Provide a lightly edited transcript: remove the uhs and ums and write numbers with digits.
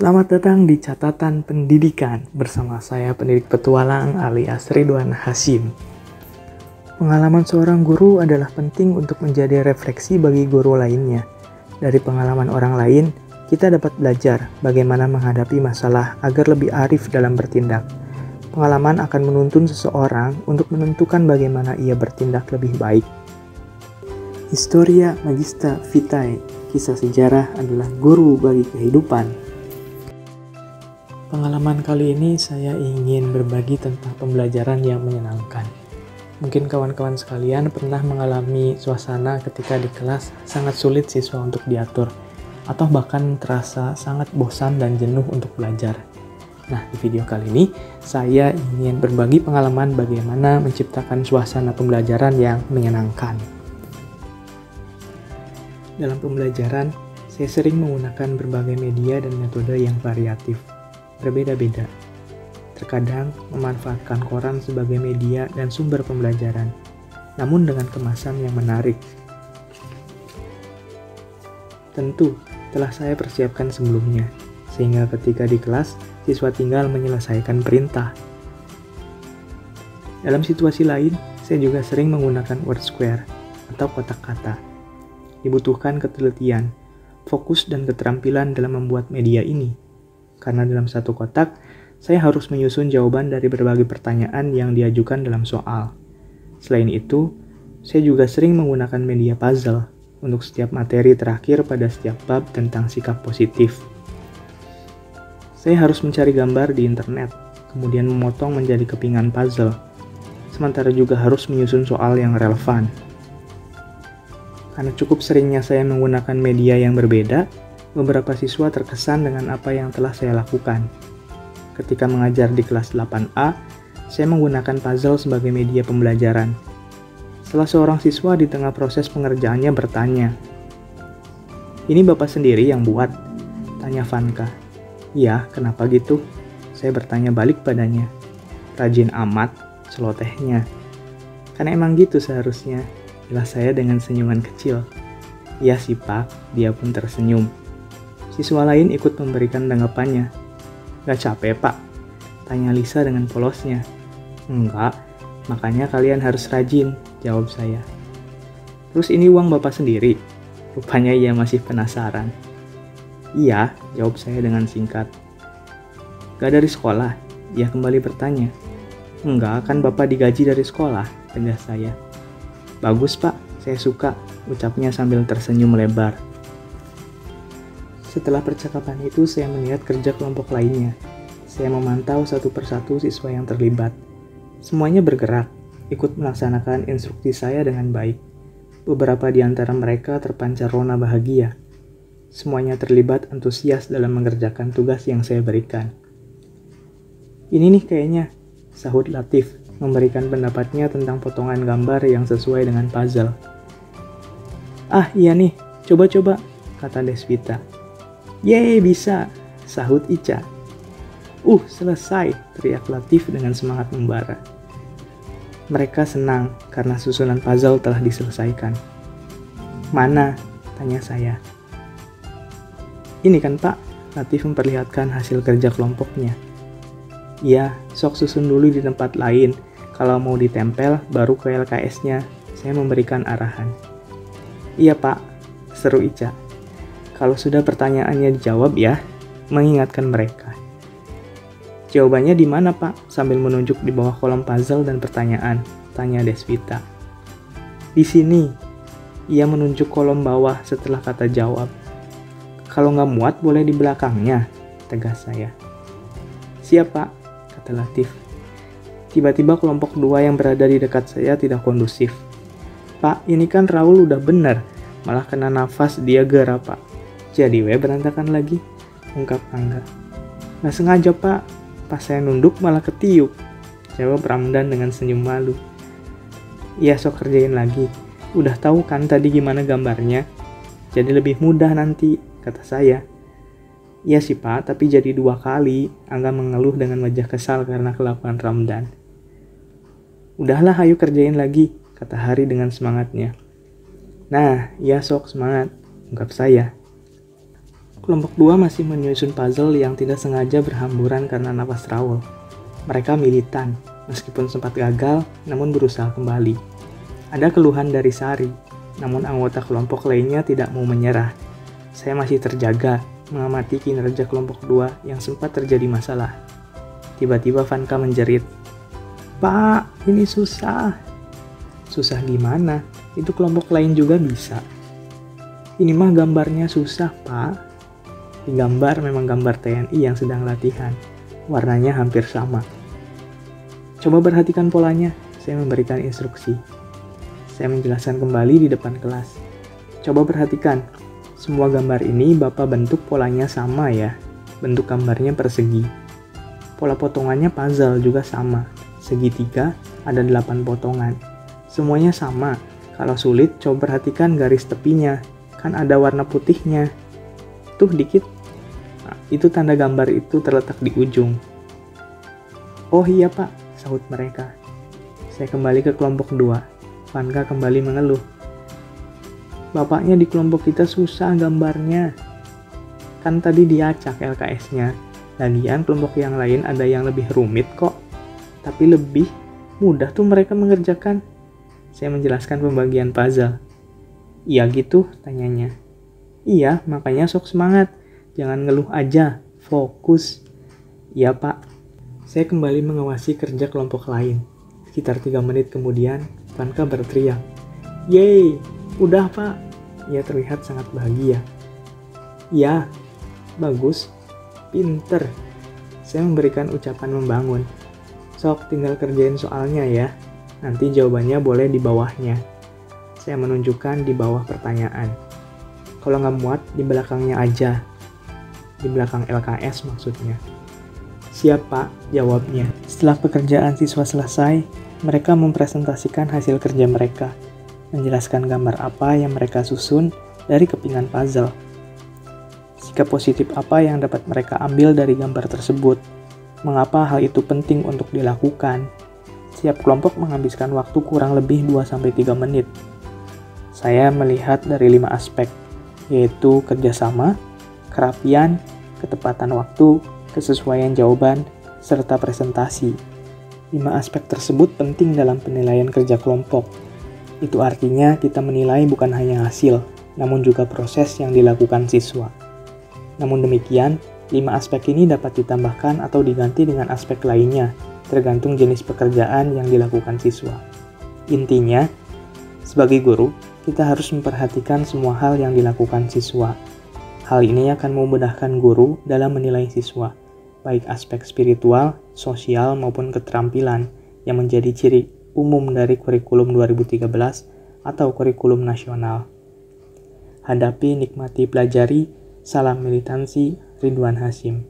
Selamat datang di Catatan Pendidikan bersama saya pendidik petualang alias Ridwan Hasyim. Pengalaman seorang guru adalah penting untuk menjadi refleksi bagi guru lainnya. Dari pengalaman orang lain, kita dapat belajar bagaimana menghadapi masalah agar lebih arif dalam bertindak. Pengalaman akan menuntun seseorang untuk menentukan bagaimana ia bertindak lebih baik. Historia Magista Vitae, kisah sejarah adalah guru bagi kehidupan. Pengalaman kali ini saya ingin berbagi tentang pembelajaran yang menyenangkan. Mungkin kawan-kawan sekalian pernah mengalami suasana ketika di kelas sangat sulit siswa untuk diatur, atau bahkan terasa sangat bosan dan jenuh untuk belajar. Nah, di video kali ini saya ingin berbagi pengalaman bagaimana menciptakan suasana pembelajaran yang menyenangkan. Dalam pembelajaran, saya sering menggunakan berbagai media dan metode yang variatif. Berbeda-beda. Terkadang memanfaatkan koran sebagai media dan sumber pembelajaran, namun dengan kemasan yang menarik. Tentu, telah saya persiapkan sebelumnya, sehingga ketika di kelas, siswa tinggal menyelesaikan perintah. Dalam situasi lain, saya juga sering menggunakan word square atau kotak kata. Dibutuhkan ketelitian, fokus dan keterampilan dalam membuat media ini. Karena dalam satu kotak, saya harus menyusun jawaban dari berbagai pertanyaan yang diajukan dalam soal. Selain itu, saya juga sering menggunakan media puzzle untuk setiap materi terakhir pada setiap bab tentang sikap positif. Saya harus mencari gambar di internet, kemudian memotong menjadi kepingan puzzle, sementara juga harus menyusun soal yang relevan. Karena cukup seringnya saya menggunakan media yang berbeda, beberapa siswa terkesan dengan apa yang telah saya lakukan. Ketika mengajar di kelas 8A, saya menggunakan puzzle sebagai media pembelajaran. Salah seorang siswa di tengah proses pengerjaannya bertanya, "Ini Bapak sendiri yang buat?" Tanya Vanka. "Iya, kenapa gitu?" Saya bertanya balik padanya. "Rajin amat, celotehnya." "Kan emang gitu seharusnya," jelas saya dengan senyuman kecil. "Iya sih Pak," dia pun tersenyum. Siswa lain ikut memberikan tanggapannya. "Gak capek Pak?" Tanya Lisa dengan polosnya. "Enggak, makanya kalian harus rajin," jawab saya. "Terus ini uang Bapak sendiri?" Rupanya ia masih penasaran. "Iya," jawab saya dengan singkat. "Gak dari sekolah?" Ia kembali bertanya. "Enggak, kan Bapak digaji dari sekolah," tegas saya. "Bagus Pak, saya suka," ucapnya sambil tersenyum lebar. Setelah percakapan itu, saya melihat kerja kelompok lainnya. Saya memantau satu persatu siswa yang terlibat. Semuanya bergerak, ikut melaksanakan instruksi saya dengan baik. Beberapa di antara mereka terpancar rona bahagia. Semuanya terlibat antusias dalam mengerjakan tugas yang saya berikan. "Ini nih kayaknya," sahut Latif, memberikan pendapatnya tentang potongan gambar yang sesuai dengan puzzle. "Ah iya nih, coba-coba," kata Deswita. "Yeay, bisa," sahut Ica. Selesai," teriak Latif dengan semangat membara. Mereka senang karena susunan puzzle telah diselesaikan. "Mana?" tanya saya. "Ini kan Pak," Latif memperlihatkan hasil kerja kelompoknya. "Iya, sok susun dulu di tempat lain. Kalau mau ditempel, baru ke LKS-nya," saya memberikan arahan. "Iya Pak," seru Ica. "Kalau sudah pertanyaannya dijawab ya," mengingatkan mereka. "Jawabannya di mana Pak?" sambil menunjuk di bawah kolom puzzle dan pertanyaan, tanya Deswita. "Di sini," ia menunjuk kolom bawah setelah kata jawab. "Kalau nggak muat boleh di belakangnya," tegas saya. "Siap Pak," kata Latif. Tiba-tiba kelompok 2 yang berada di dekat saya tidak kondusif. "Pak, ini kan Raul udah bener, malah kena nafas dia gera Pak." "Jadi berantakan lagi," ungkap Angga. "Nggak sengaja Pak, pas saya nunduk malah ketiup," jawab Ramdan dengan senyum malu. "Iya sok kerjain lagi, udah tahu kan tadi gimana gambarnya? Jadi lebih mudah nanti," kata saya. "Iya sih Pak, tapi jadi 2 kali," Angga mengeluh dengan wajah kesal karena kelakuan Ramdan. "Udahlah ayo kerjain lagi," kata Hari dengan semangatnya. "Nah, iya sok semangat," ungkap saya. Kelompok 2 masih menyusun puzzle yang tidak sengaja berhamburan karena napas rawol. Mereka militan, meskipun sempat gagal, namun berusaha kembali. Ada keluhan dari Sari, namun anggota kelompok lainnya tidak mau menyerah. Saya masih terjaga, mengamati kinerja kelompok 2 yang sempat terjadi masalah. Tiba-tiba Vanka menjerit, "Pak, ini susah." "Susah gimana? Itu kelompok lain juga bisa." "Ini mah gambarnya susah, Pak." Di gambar memang gambar TNI yang sedang latihan. Warnanya hampir sama. "Coba perhatikan polanya," saya memberikan instruksi. Saya menjelaskan kembali di depan kelas. "Coba perhatikan, semua gambar ini Bapak bentuk polanya sama ya. Bentuk gambarnya persegi. Pola potongannya puzzle juga sama. Segitiga ada 8 potongan. Semuanya sama. Kalau sulit, coba perhatikan garis tepinya. Kan ada warna putihnya. Tuh dikit. Nah, itu tanda gambar itu terletak di ujung." "Oh iya Pak," sahut mereka. Saya kembali ke kelompok 2. Vanka kembali mengeluh. "Bapaknya di kelompok kita susah gambarnya. Kan tadi diacak LKS-nya. Lagian kelompok yang lain ada yang lebih rumit kok. Tapi lebih mudah tuh mereka mengerjakan." Saya menjelaskan pembagian puzzle. "Iya gitu?" tanyanya. "Iya, makanya sok semangat. Jangan ngeluh aja, fokus." "Iya Pak." Saya kembali mengawasi kerja kelompok lain. Sekitar 3 menit kemudian, Vanka berteriak, "Yeay, udah Pak." Ia terlihat sangat bahagia. "Ya, bagus, pinter." Saya memberikan ucapan membangun. "Sok tinggal kerjain soalnya ya. Nanti jawabannya boleh di bawahnya." Saya menunjukkan di bawah pertanyaan. "Kalau nggak muat, di belakangnya aja." Di belakang LKS maksudnya. "Siap Pak," jawabnya. Setelah pekerjaan siswa selesai, mereka mempresentasikan hasil kerja mereka, menjelaskan gambar apa yang mereka susun dari kepingan puzzle. Sikap positif apa yang dapat mereka ambil dari gambar tersebut, mengapa hal itu penting untuk dilakukan. Setiap kelompok menghabiskan waktu kurang lebih 2-3 menit. Saya melihat dari 5 aspek, yaitu kerjasama, kerapian, ketepatan waktu, kesesuaian jawaban, serta presentasi. 5 aspek tersebut penting dalam penilaian kerja kelompok. Itu artinya kita menilai bukan hanya hasil, namun juga proses yang dilakukan siswa. Namun demikian, 5 aspek ini dapat ditambahkan atau diganti dengan aspek lainnya, tergantung jenis pekerjaan yang dilakukan siswa. Intinya, sebagai guru, kita harus memperhatikan semua hal yang dilakukan siswa. Hal ini akan memudahkan guru dalam menilai siswa, baik aspek spiritual, sosial, maupun keterampilan yang menjadi ciri umum dari kurikulum 2013 atau kurikulum nasional. Hadapi, nikmati, pelajari. Salam militansi, Ridwan Hasyim.